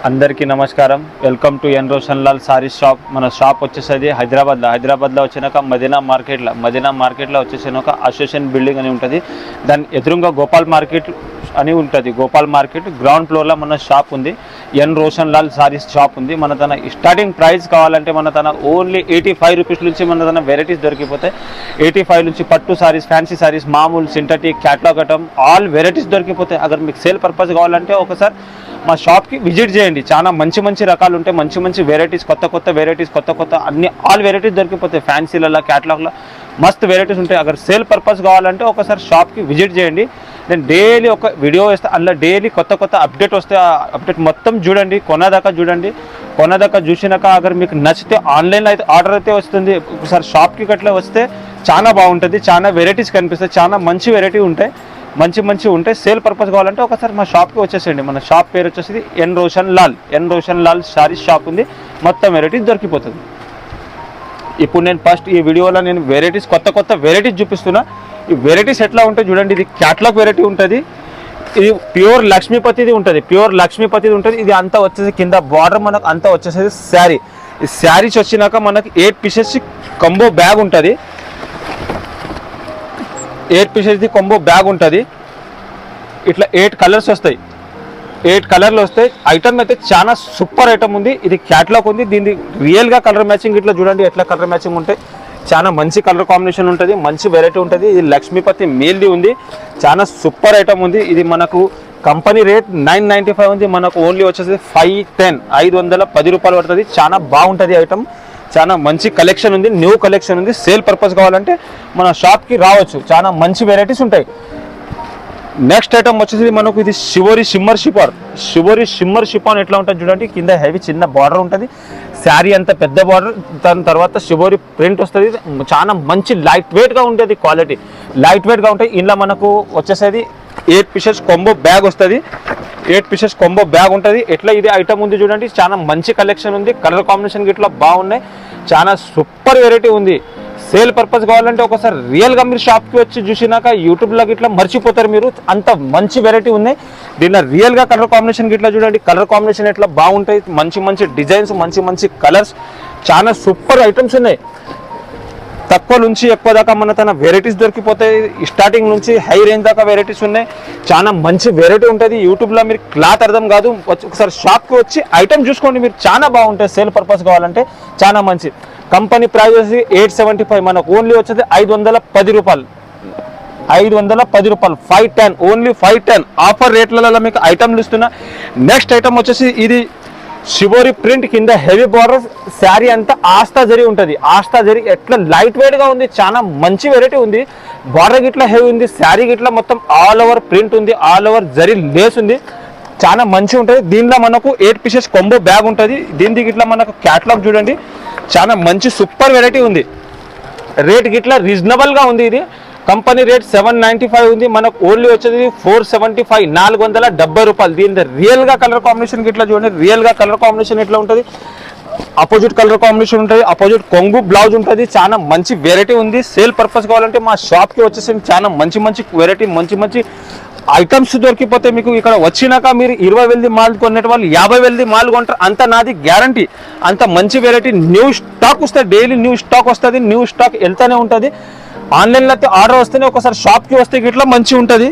అందరికీ నమస్కారం. Welcome to N Roshan Lal sari shop. మన షాప్ వచ్చేసరి హైదరాబాద్లో వచ్చినాక మదీనా మార్కెట్లో వచ్చేసినాక అసోసియేషన్ బిల్డింగ్ అని ఉంటుంది. దాని ఎదురుగా గోపాల్ మార్కెట్ అని ఉంటుంది. గోపాల్ మార్కెట్ గ్రౌండ్ ఫ్లోర్లో మన షాప్ ఉంది. ఎన్ రోషన్ లాల్ సారీస్ షాప్ ఉంది. మన తన స్టార్టింగ్ ప్రైస్ కావాలంటే మన తన ఓన్లీ 85 రూపీస్ నుంచి మన తన వెరైటీస్ దొరికిపోతాయి. 85 నుంచి పట్టు సారీస్, ఫ్యాన్సీ సారీస్, మామూలు synthetic, catalogue item all varieties దొరికిపోతాయి. అगर మీకు సేల్ పర్పస్ కావాలంటే ఒకసారి మా షాప్కి విజిట్ చేయండి. చాలా మంచి రకాలు ఉంటాయి. మంచి వెరైటీస్, కొత్త వెరైటీస్, కొత్త అన్ని ఆల్ వెరైటీస్ దొరికిపోతాయి. ఫ్యాన్సీలలో, క్యాట్లాగ్లో మస్తు వెరైటీస్ ఉంటాయి. అगर సేల్ పర్పస్ కావాలంటే ఒకసారి షాప్కి విజిట్ చేయండి. నేను డైలీ ఒక వీడియో వేస్తే అందులో డైలీ కొత్త అప్డేట్ వస్తే ఆ అప్డేట్ మొత్తం చూడండి, కొనదాకా చూడండి. కొనదాకా చూసినాక అगर మీకు నచ్చితే ఆన్లైన్లో అయితే ఆర్డర్ అయితే వస్తుంది. ఒకసారి షాప్కి గట్లా వస్తే చాలా బాగుంటుంది. చాలా వెరైటీస్ కనిపిస్తాయి. చాలా మంచి వెరైటీ ఉంటాయి. మంచి ఉంటాయి. సేల్ పర్పస్ కావాలంటే ఒకసారి మా షాప్కి వచ్చేసేయండి. మన షాప్ పేరు వచ్చేసి ఎన్ రోషన్ లాల్ సారీస్ షాప్ ఉంది. మొత్తం వెరైటీస్ దొరికిపోతుంది. ఇప్పుడు నేను ఫస్ట్ ఈ వీడియోలో నేను వెరైటీస్ కొత్త వెరైటీస్ చూపిస్తున్నా. ఈ వెరైటీస్ ఎట్లా ఉంటాయి చూడండి. ఇది క్యాట్లాగ్ వెరైటీ ఉంటుంది. ఇది ప్యూర్ లక్ష్మీపతిది ఉంటుంది. ఇది అంతా వచ్చేసి కింద బార్డర్ మనకు అంతా వచ్చేసేది శారీ. ఈ శారీస్ వచ్చినాక మనకి 8 పీసెస్ కంబో బ్యాగ్ ఉంటుంది. 8 పీసెస్ది కొంబో బ్యాగ్ ఉంటుంది. ఇట్లా 8 కలర్స్ వస్తాయి. 8 కలర్లు వస్తాయి. ఐటమ్ అయితే చాలా సూపర్ ఐటమ్ ఉంది. ఇది క్యాట్లాగ్ ఉంది. దీన్ని రియల్గా కలర్ మ్యాచింగ్ ఇట్లా చూడండి ఎట్లా కలర్ మ్యాచింగ్ ఉంటాయి. చాలా మంచి కలర్ కాంబినేషన్ ఉంటుంది. మంచి వెరైటీ ఉంటుంది. ఇది లక్ష్మీపతి మేల్ది ఉంది. చాలా సూపర్ ఐటమ్ ఉంది. ఇది మనకు కంపెనీ రేట్ 995 ఉంది. మనకు ఓన్లీ వచ్చేసి 510 రూపాయలు పడుతుంది. చాలా బాగుంటుంది ఐటమ్. చాలా మంచి కలెక్షన్ ఉంది. న్యూ కలెక్షన్ ఉంది. సేల్ పర్పస్ కావాలంటే మన షాప్కి రావచ్చు. చాలా మంచి వెరైటీస్ ఉంటాయి. నెక్స్ట్ ఐటమ్ వచ్చేసి మనకు ఇది శివోరి షిమ్మర్ షిఫాన్ ఎట్లా ఉంటుంది చూడండి. కింద హెవీ చిన్న బార్డర్ ఉంటుంది. శారీ అంత పెద్ద బార్డర్. దాని తర్వాత శివోరి ప్రింట్ వస్తుంది. చాలా మంచి లైట్ వెయిట్గా ఉంటుంది. క్వాలిటీ లైట్ వెయిట్గా ఉంటాయి. ఇందులో మనకు వచ్చేసేది 8 పీసెస్ కొంబో బ్యాగ్ వస్తుంది. 8 పీసెస్ కొంబో బ్యాగ్ ఉంటుంది. ఎట్లా ఇది ఐటమ్ ఉంది చూడండి. చాలా మంచి కలెక్షన్ ఉంది. కలర్ కాంబినేషన్ ఇట్లా బాగున్నాయి. చాలా సూపర్ వెరైటీ ఉంది. సేల్ పర్పస్ కావాలంటే ఒకసారి రియల్గా మీరు షాప్కి వచ్చి చూసినాక యూట్యూబ్లో ఇట్లా మర్చిపోతారు మీరు. అంత మంచి వెరైటీ ఉన్నాయి. దీనిలో రియల్గా కలర్ కాంబినేషన్ ఇట్లా చూడండి. కలర్ కాంబినేషన్ ఎట్లా బాగుంటాయి. మంచి డిజైన్స్, మంచి కలర్స్, చాలా సూపర్ ఐటమ్స్ ఉన్నాయి. తక్కువ నుంచి ఎక్కువ దాకా మన తన వెరైటీస్ దొరికిపోతాయి. స్టార్టింగ్ నుంచి హై రేంజ్ దాకా వెరైటీస్ ఉన్నాయి. చాలా మంచి వెరైటీ ఉంటుంది. యూట్యూబ్లో మీరు క్లాత్ అర్థం కాదు. ఒకసారి షాప్కి వచ్చి ఐటమ్ చూసుకోండి. మీరు చాలా బాగుంటాయి. సేల్ పర్పస్ కావాలంటే చాలా మంచి. కంపెనీ ప్రైస్ వచ్చి 875. మనకు ఓన్లీ వచ్చేది 510 రూపాయలు. 510 ఓన్లీ 510 ఆఫర్ రేట్లలో మీకు ఐటమ్లు ఇస్తున్నా. నెక్స్ట్ ఐటమ్ వచ్చేసి ఇది శివోరి ప్రింట్ కింద హెవీ బార్డర్. శారీ అంతా ఆస్తా జరీ ఉంటుంది. ఆస్తా జరీ ఎట్లా లైట్ వెయిట్గా ఉంది. చాలా మంచి వెరైటీ ఉంది. బార్డర్ గిట్లా హెవీ ఉంది. శారీ గిట్లా మొత్తం ఆల్ ఓవర్ ప్రింట్ ఉంది. ఆల్ ఓవర్ జరీ లేస్ ఉంది. చాలా మంచిగా ఉంటుంది. దీనిలో మనకు 8 పీసెస్ కొంబో బ్యాగ్ ఉంటుంది. దీనికి గిట్లా మనకు క్యాట్లాగ్ చూడండి. చాలా మంచి సూపర్ వెరైటీ ఉంది. రేట్ గిట్లా రీజనబుల్గా ఉంది. ఇది కంపెనీ రేట్ 795 ఉంది. మనకు ఓన్లీ వచ్చేది 475, 470 రూపాయలు. దీని రియల్గా కలర్ కాంబినేషన్ గిట్లా చూడండి. రియల్గా కలర్ కాంబినేషన్ ఎట్లా ఉంటుంది. అపోజిట్ కలర్ కాంబినేషన్ ఉంటుంది. అపోజిట్ కొంగు బ్లౌజ్ ఉంటుంది. చాలా మంచి వెరైటీ ఉంది. సేల్ పర్పస్ కావాలంటే మా షాప్కి వచ్చేసి చాలా మంచి వెరైటీ, మంచి ఐటమ్స్ దొరికిపోతే మీకు ఇక్కడ వచ్చినాక మీరు 20,000 మాల్ కొనేట వాళ్ళు 50,000 మాల్ కొంటారు. అంత నాది గ్యారంటీ. అంత మంచి వెరైటీ. న్యూ స్టాక్ వస్తుంది. డైలీ న్యూ స్టాక్ వస్తుంది. న్యూ స్టాక్ వెళ్తూనే ఉంటుంది. ఆన్లైన్లో అయితే ఆర్డర్ వస్తేనే ఒకసారి షాప్కి వస్తే ఇట్లా మంచి ఉంటుంది.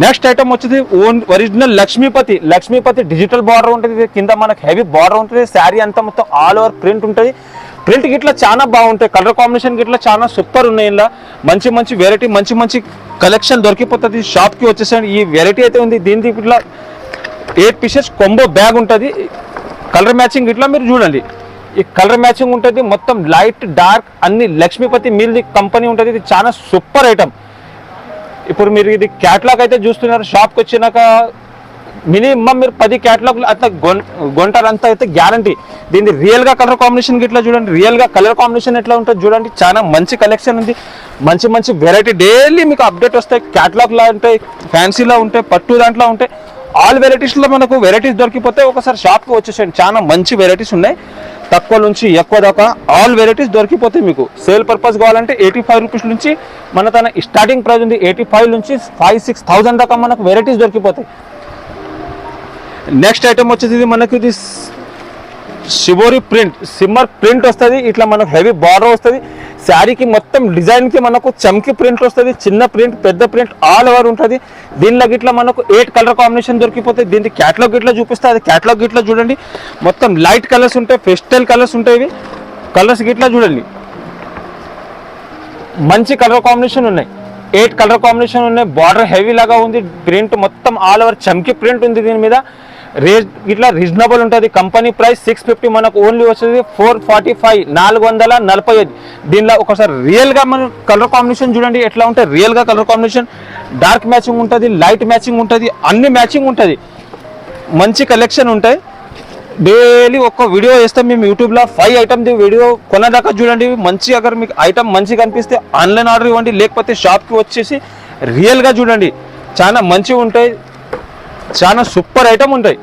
నెక్స్ట్ ఐటమ్ వచ్చేది ఒరిజినల్ లక్ష్మీపతి డిజిటల్ బార్డర్ ఉంటుంది. కింద మనకు హెవీ బార్డర్ ఉంటుంది. శారీ అంతా మొత్తం ఆల్ ఓవర్ ప్రింట్ ఉంటుంది. ప్రింట్ గిట్లా చాలా బాగుంటాయి. కలర్ కాంబినేషన్ గిట్లా చాలా సూపర్ ఉన్నాయి. ఇలా మంచి వెరైటీ, మంచి కలెక్షన్ దొరికిపోతుంది. షాప్కి వచ్చేసండి. ఈ వెరైటీ అయితే ఉంది. దీనికి ఇట్లా 8 పీసెస్ కొంబో బ్యాగ్ ఉంటుంది. కలర్ మ్యాచింగ్ ఇట్లా మీరు చూడండి. ఈ కలర్ మ్యాచింగ్ ఉంటుంది. మొత్తం లైట్ డార్క్ అన్ని లక్ష్మీపతి మీల్ది కంపెనీ ఉంటుంది. ఇది చాలా సూపర్ ఐటమ్. ఇప్పుడు మీరు ఇది క్యాట్లాగ్ అయితే చూస్తున్నారు. షాప్కి వచ్చినాక మినిమం మీరు 10 క్యాట్లాగ్లు అట్లా కొంటారంతా అయితే గ్యారంటీ. దీన్ని రియల్గా కలర్ కాంబినేషన్ ఇట్లా చూడండి. రియల్గా కలర్ కాంబినేషన్ ఎట్లా ఉంటుంది చూడండి. చాలా మంచి కలెక్షన్ ఉంది. మంచి వెరైటీ డైలీ మీకు అప్డేట్ వస్తాయి. క్యాట్లాగ్లా ఉంటాయి, ఫ్యాన్సీలో ఉంటాయి, పట్టు దాంట్లో ఉంటాయి. ఆల్ వెరైటీస్లో మనకు వెరైటీస్ దొరికిపోతే ఒకసారి షాప్కి వచ్చేసేయండి. చాలా మంచి వెరైటీస్ ఉన్నాయి. తక్కువ నుంచి ఎక్కువ దాకా ఆల్ వెరైటీస్ దొరికిపోతాయి మీకు. సేల్ పర్పస్ కావాలంటే 85 రూపీస్ నుంచి మన తన స్టార్టింగ్ ప్రైస్ ఉంది. 85 నుంచి 5,000-6,000 దాకా మనకు వెరైటీస్ దొరికిపోతాయి. నెక్స్ట్ ఐటమ్ వచ్చేసి ఇది మనకి ఇది షిబోరి ప్రింట్ సిమ్మర్ ప్రింట్ వస్తుంది. ఇట్లా మనకు హెవీ బార్డర్ వస్తుంది. శారీకి మొత్తం డిజైన్కి మనకు చమ్కి ప్రింట్ వస్తుంది. చిన్న ప్రింట్ పెద్ద ప్రింట్ ఆల్ ఓవర్ ఉంటుంది. దీనిలో గిట్లా మనకు 8 కలర్ కాంబినేషన్ దొరికిపోతాయి. దీనికి క్యాటలాగ్ గిట్లా చూపిస్తే అది క్యాటలాగ్ గిట్లా చూడండి. మొత్తం లైట్ కలర్స్ ఉంటాయి, పెస్టల్ కలర్స్ ఉంటాయి. ఇవి కలర్స్ గిట్లా చూడండి, మంచి కలర్ కాంబినేషన్ ఉన్నాయి. 8 కలర్ కాంబినేషన్ ఉన్నాయి. బార్డర్ హెవీ లాగా ఉంది. ప్రింట్ మొత్తం ఆల్ ఓవర్ చమ్కి ప్రింట్ ఉంది. దీని మీద రేట్ ఇట్లా రీజనబుల్ ఉంటుంది. కంపెనీ ప్రైస్ 650, మనకు ఓన్లీ వచ్చేది 445, 445. దీనిలో ఒకసారి రియల్గా మన కలర్ కాంబినేషన్ చూడండి ఎట్లా ఉంటాయి. రియల్గా కలర్ కాంబినేషన్ డార్క్ మ్యాచింగ్ ఉంటుంది, లైట్ మ్యాచింగ్ ఉంటుంది, అన్ని మ్యాచింగ్ ఉంటుంది. మంచి కలెక్షన్ ఉంటాయి. డైలీ ఒక్క వీడియో వేస్తాం మేము యూట్యూబ్లో. 5 ఐటమ్ది వీడియో కొనేదాకా చూడండి. మంచి అగర్ మీకు ఐటమ్ మంచిగా అనిపిస్తే ఆన్లైన్ ఆర్డర్ ఇవ్వండి, లేకపోతే షాప్కి వచ్చేసి రియల్గా చూడండి. చాలా మంచిగా ఉంటాయి, చాలా సూపర్ ఐటమ్ ఉంటాయి.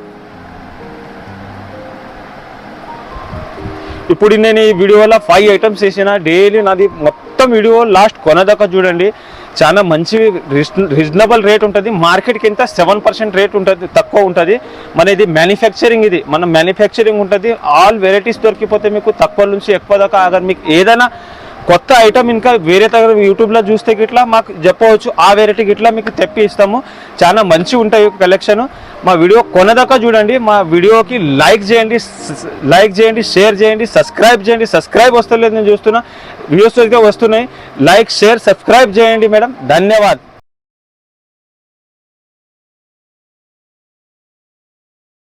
ఇప్పుడు నేను ఈ వీడియోలో 5 ఐటమ్స్ వేసిన. డైలీ నాది మొత్తం వీడియో లాస్ట్ కొనేదాకా చూడండి. చాలా మంచి రీజనబుల్ రేట్ ఉంటుంది. మార్కెట్కి ఎంత 7% రేట్ ఉంటుంది, తక్కువ ఉంటుంది. మన ఇది మ్యానుఫ్యాక్చరింగ్, ఇది మన మ్యానుఫ్యాక్చరింగ్ ఉంటుంది. ఆల్ వెరైటీస్ దొరికిపోతే మీకు తక్కువ నుంచి ఎక్కువ దాకా. అగర్ మీకు ఏదైనా కొత్త ఐటమ్ ఇంకా వేరే దగ్గర యూట్యూబ్లో చూస్తే గిట్లా మాకు చెప్పవచ్చు, ఆ వెరైటీ గిట్లా మీకు తెప్పి ఇస్తాము. చాలా మంచి ఉంటాయి కలెక్షన్. మా వీడియో కొనదాకా చూడండి. మా వీడియోకి లైక్ చేయండి, షేర్ చేయండి, సబ్స్క్రైబ్ చేయండి. సబ్స్క్రైబ్ వస్తలేదు, నేను చూస్తున్నా వీడియోస్ వస్తున్నాయి. లైక్ షేర్ సబ్స్క్రైబ్ చేయండి మేడం. ధన్యవాద్.